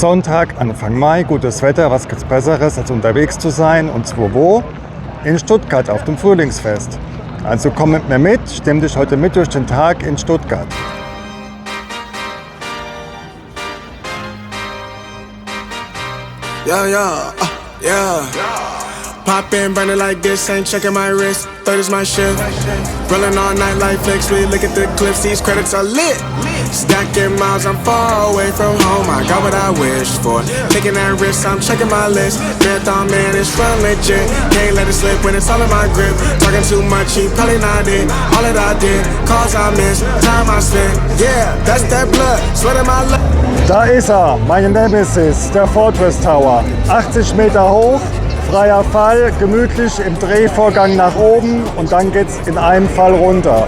Sonntag, Anfang Mai, gutes Wetter, was gibt's Besseres, als unterwegs zu sein? Und zwar wo? In Stuttgart auf dem Frühlingsfest. Also komm mit mir mit, stimm dich heute mit durch den Tag in Stuttgart. Yeah. Pop in, burning like this, ain't checking my wrist. Third is my shift. Rolling all night like flex. We look at the clips, these credits are lit. Stacking miles, I'm far away from home. I got what I wished for. Taking that risk, I'm checking my list. Marathon man, it's run legit. Can't let it slip when it's all in my grip. Talking too much, he probably not it. All that I did, calls I missed, time I spent. Yeah, that's that blood, sweat in my life. Da ist er, meine Nemesis, der Fortress Tower. 80 Meter hoch, freier Fall, gemütlich im Drehvorgang nach oben und dann geht's in einem Fall runter.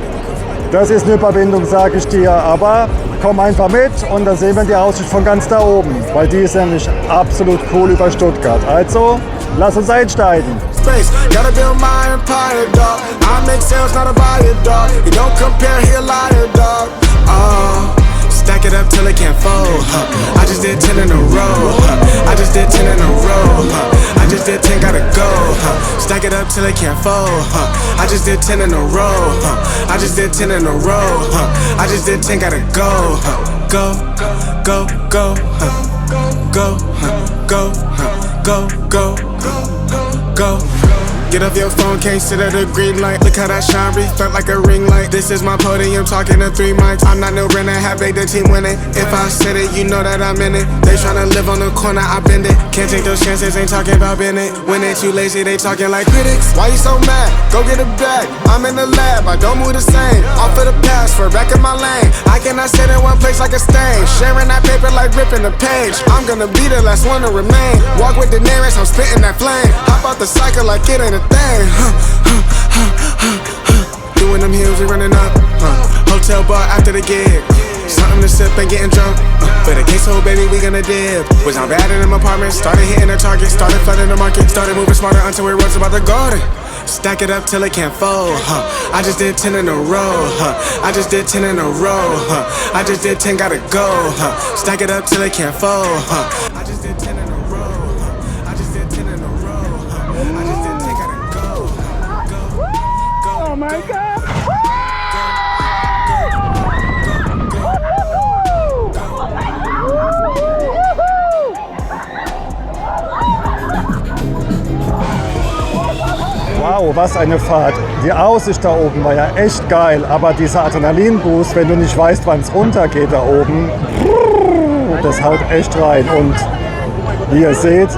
Das ist eine Überwindung, sage ich dir, aber komm einfach mit und dann sehen wir die Aussicht von ganz da oben, weil die ist nämlich absolut cool über Stuttgart. Also, lass uns einsteigen. Gotta build my empire, dog. I make sales, not a buyer, dog. You don't compare, he a liar, dog. Stack it up till it can't fold. I just did 10 in a row. I just did 10 in a row. I just did 10, gotta go. Stack it up till it can't fold. I just did 10 in a row. I just did 10 in a row. I just did 10, gotta go. Go, go, go, go, go, go, go, go. Get off your phone, can't sit at a green light. Look how that shine felt like a ring light. This is my podium, talking to 3 mics. I'm not no Renner, have they the team winning. If I said it, you know that I'm in it. They tryna live on the corner, I bend it. Can't take those chances, ain't talking about Bennett. When they too lazy, they talking like critics. Why you so mad? Go get a bag. I'm in the lab, I don't move the same. Off of the pass, for back in my lane. I cannot sit in one place like a stain. Sharing that paper like ripping the page. I'm gonna be the last one to remain. Walk with the nearest, I'm spitting that flame. Hop out the cycle like it ain't a thing. Doing them heels, we running up. Hotel bar after the gig. Something to sip and getting drunk. For the queso, baby, we gonna dip. Was I bad in them apartments? Started hitting the target. Started flooding the market. Started moving smarter until it was about the garden. Stack it up till it can't fold. I just did 10 in a row. I just did 10 in a row. I just did 10, gotta go. Stack it up till it can't fold. I just did 10 in a row. I just did 10 in a row. I just did 10, gotta go. Oh my God! Wow, was eine Fahrt. Die Aussicht da oben war ja echt geil, aber dieser Adrenalinboost, wenn du nicht weißt, wann es runtergeht da oben, das haut echt rein. Und wie ihr seht,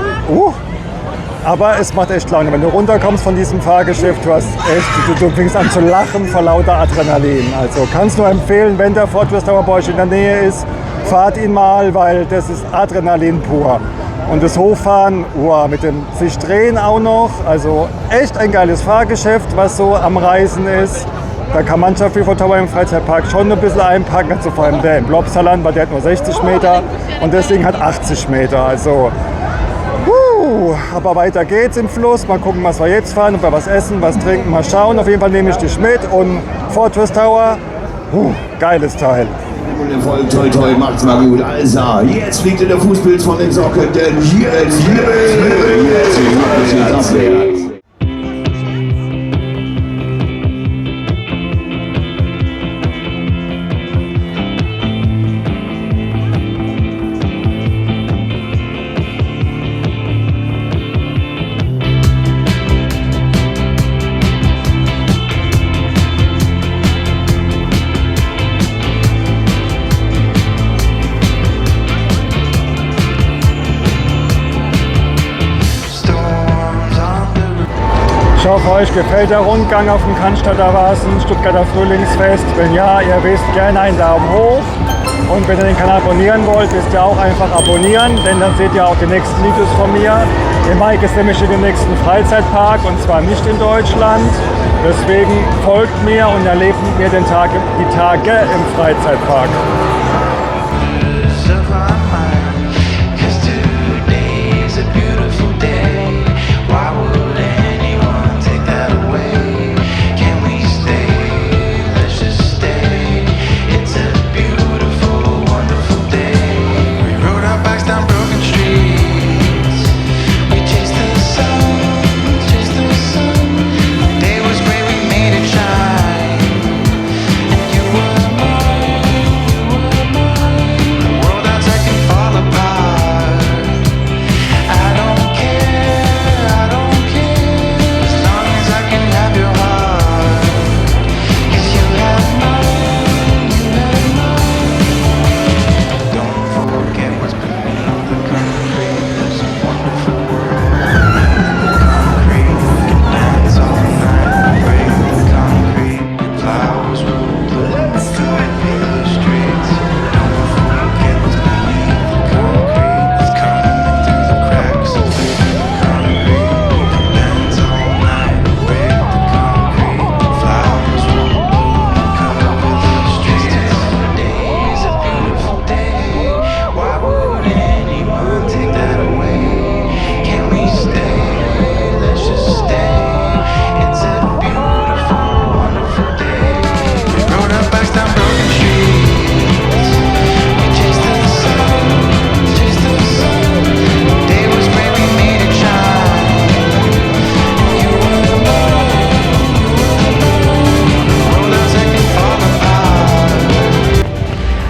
aber es macht echt Laune. Wenn du runterkommst von diesem Fahrgeschäft, du fängst an zu lachen vor lauter Adrenalin. Also kannst du empfehlen, wenn der Fortress Tower bei euch in der Nähe ist, fahrt ihn mal, weil das ist Adrenalin pur. Und das Hochfahren, mit dem sich drehen auch noch, also echt ein geiles Fahrgeschäft, was so am Reisen ist. Da kann mancher FIFA Tower im Freizeitpark schon ein bisschen einpacken, also vor allem der im Lobsterland, weil der hat nur 60 Meter und das Ding hat 80 Meter. Also, aber weiter geht's im Fluss. Mal gucken, was wir jetzt fahren, ob wir was essen, was trinken, mal schauen. Auf jeden Fall nehme ich dich mit und Fortress Tower, geiles Teil. Voll, toi, toi, macht's mal gut. Also, jetzt fliegt in der Fußpilz von den Socken, denn jetzt geht's abwärts. Ich hoffe, euch gefällt der Rundgang auf dem Cannstatter Wasen, Stuttgarter Frühlingsfest. Wenn ja, ihr wisst, gerne einen Daumen hoch. Und wenn ihr den Kanal abonnieren wollt, wisst ihr auch einfach abonnieren, denn dann seht ihr auch die nächsten Videos von mir. Im Mai ist nämlich in dem nächsten Freizeitpark und zwar nicht in Deutschland. Deswegen folgt mir und erlebt mit mir die Tage im Freizeitpark. Down broken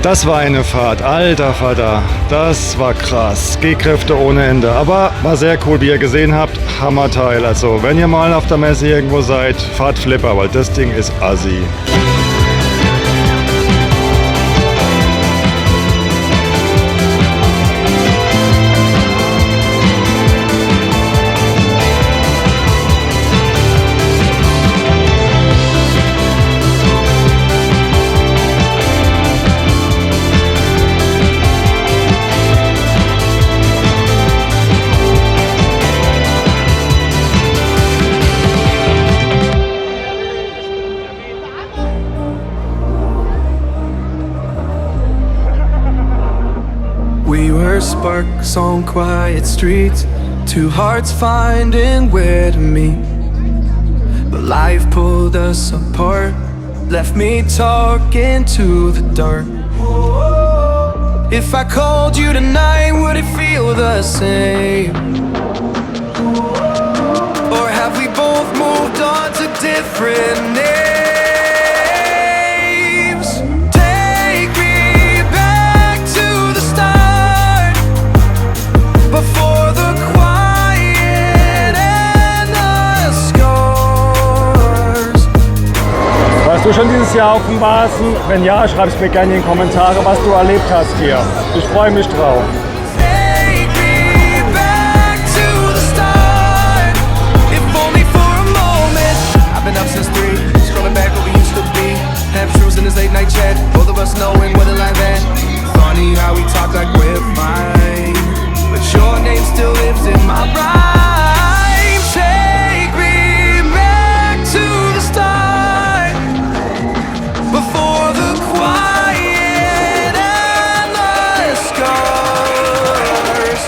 Das war eine Fahrt, alter Vater, das war krass, Gehkräfte ohne Ende, aber war sehr cool, wie ihr gesehen habt, Hammerteil, also wenn ihr mal auf der Messe irgendwo seid, fahrt Flipper, weil das Ding ist assi. We were sparks on quiet streets, two hearts finding where to meet. But life pulled us apart, left me talking to the dark. If I called you tonight, would it feel the same? Or have we both moved on to different names? Take me back to the start, before the quiet and the scars. Warst du schon dieses Jahr auf dem Basen? Wenn ja, schreib's mir gerne in die Kommentare, was du erlebt hast hier. Ich freue mich drauf. Take me back to the start, if only for a moment. I've been up since 3, scrolling back what we used to be. Half truths in this late night chat, both of us knowing where the life at. Funny how we talk like we're fine, but your name still lives in my rhyme. Take me back to the start, before the quiet and the scars.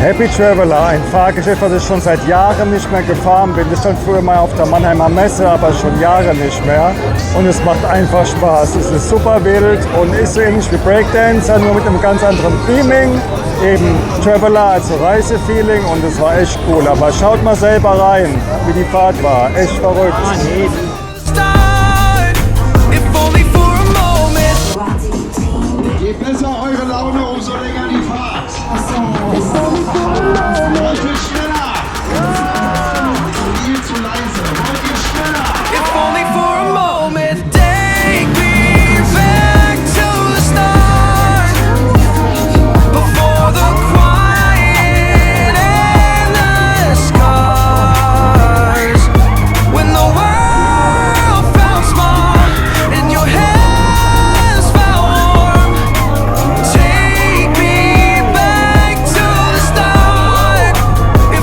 Happy Traveler, ein Fahrgeschäft, was ich schon seit Jahren nicht mehr gefahren bin. Ich stand früher mal auf der Mannheimer Messe, aber schon Jahre nicht mehr. Und es macht einfach Spaß. Es ist super wild und ist so ähnlich wie Breakdance, nur mit einem ganz anderen Theming. Eben Traveler, also Reisefeeling, und es war echt cool. Aber schaut mal selber rein, wie die Fahrt war. Echt verrückt. Start, if only for a moment. Je besser eure Laune, umso länger die Fahrt. Wollt ihr schneller? Viel zu leise. Wollt ihr schneller? If only for a moment. Take me back to the start, before the quiet and the scars. When the world felt small and your hands felt warm. Take me back to the start, if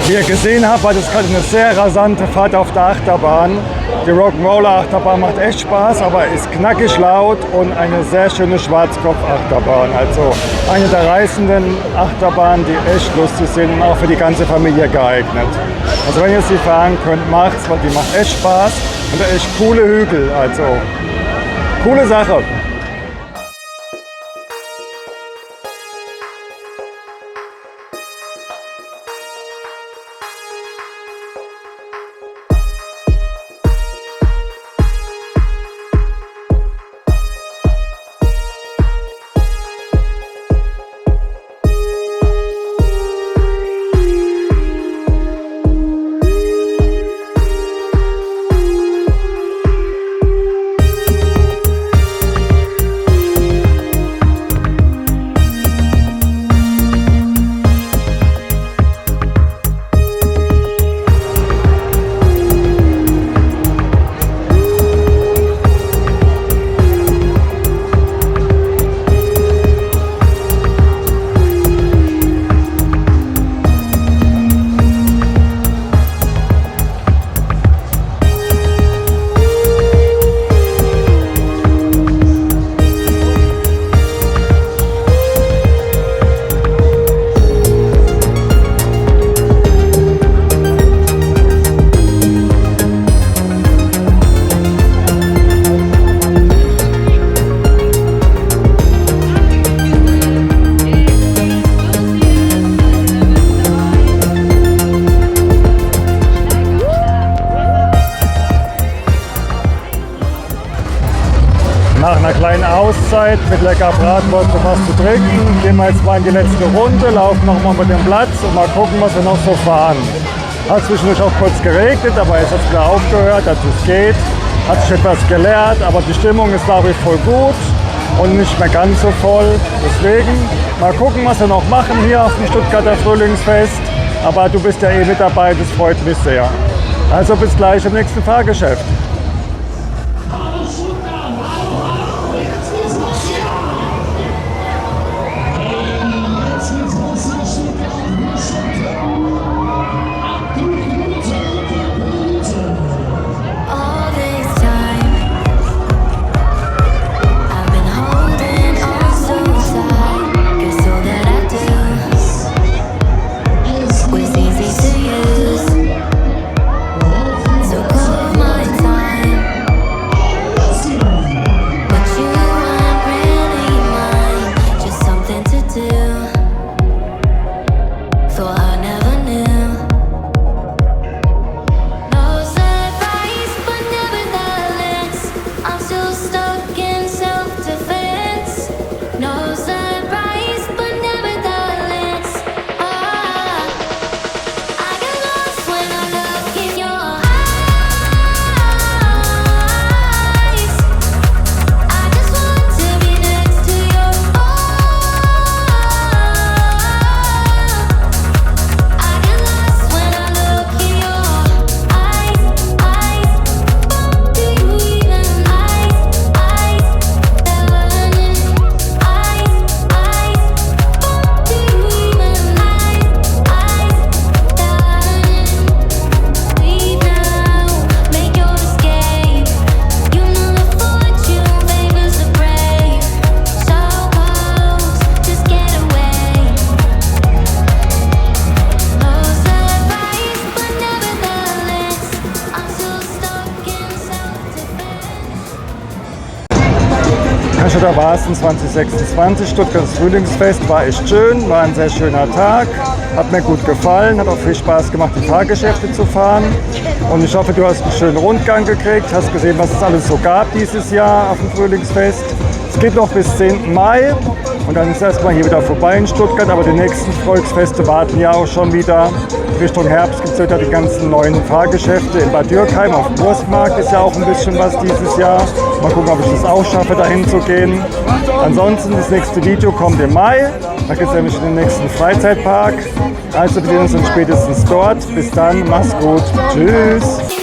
Wie ihr gesehen habt, war das gerade eine sehr rasante Fahrt auf der Achterbahn. Die Rock'n'Roller Achterbahn macht echt Spaß, aber ist knackig laut und eine sehr schöne Schwarzkopf-Achterbahn. Also eine der reißenden Achterbahnen, die echt lustig sind und auch für die ganze Familie geeignet. Also wenn ihr sie fahren könnt, macht's, weil die macht echt Spaß und echt coole Hügel. Also coole Sache. Nach einer kleinen Auszeit mit lecker Bratwurst und was zu trinken, gehen wir jetzt mal in die letzte Runde, laufen nochmal über den Platz und mal gucken, was wir noch so fahren. Hat zwischendurch auch kurz geregnet, aber jetzt hat es wieder aufgehört, dass es geht. Hat sich etwas geleert, aber die Stimmung ist nach wie vor gut und nicht mehr ganz so voll. Deswegen mal gucken, was wir noch machen hier auf dem Stuttgarter Frühlingsfest. Aber du bist ja eh mit dabei, das freut mich sehr. Also bis gleich im nächsten Fahrgeschäft. Da war es in 2026, Stuttgarts Frühlingsfest, war echt schön, war ein sehr schöner Tag, hat mir gut gefallen, hat auch viel Spaß gemacht, die Fahrgeschäfte zu fahren und ich hoffe, du hast einen schönen Rundgang gekriegt, hast gesehen, was es alles so gab dieses Jahr auf dem Frühlingsfest. Es geht noch bis 10. Mai und dann ist erstmal hier wieder vorbei in Stuttgart, aber die nächsten Volksfeste warten ja auch schon wieder. Richtung Herbst gibt es wieder die ganzen neuen Fahrgeschäfte in Bad Dürkheim. Auf dem Wurstmarkt ist ja auch ein bisschen was dieses Jahr. Mal gucken, ob ich das auch schaffe, dahin zu gehen. Ansonsten, das nächste Video kommt im Mai. Da geht es nämlich in den nächsten Freizeitpark. Also wir sehen uns dann spätestens dort. Bis dann, mach's gut. Tschüss.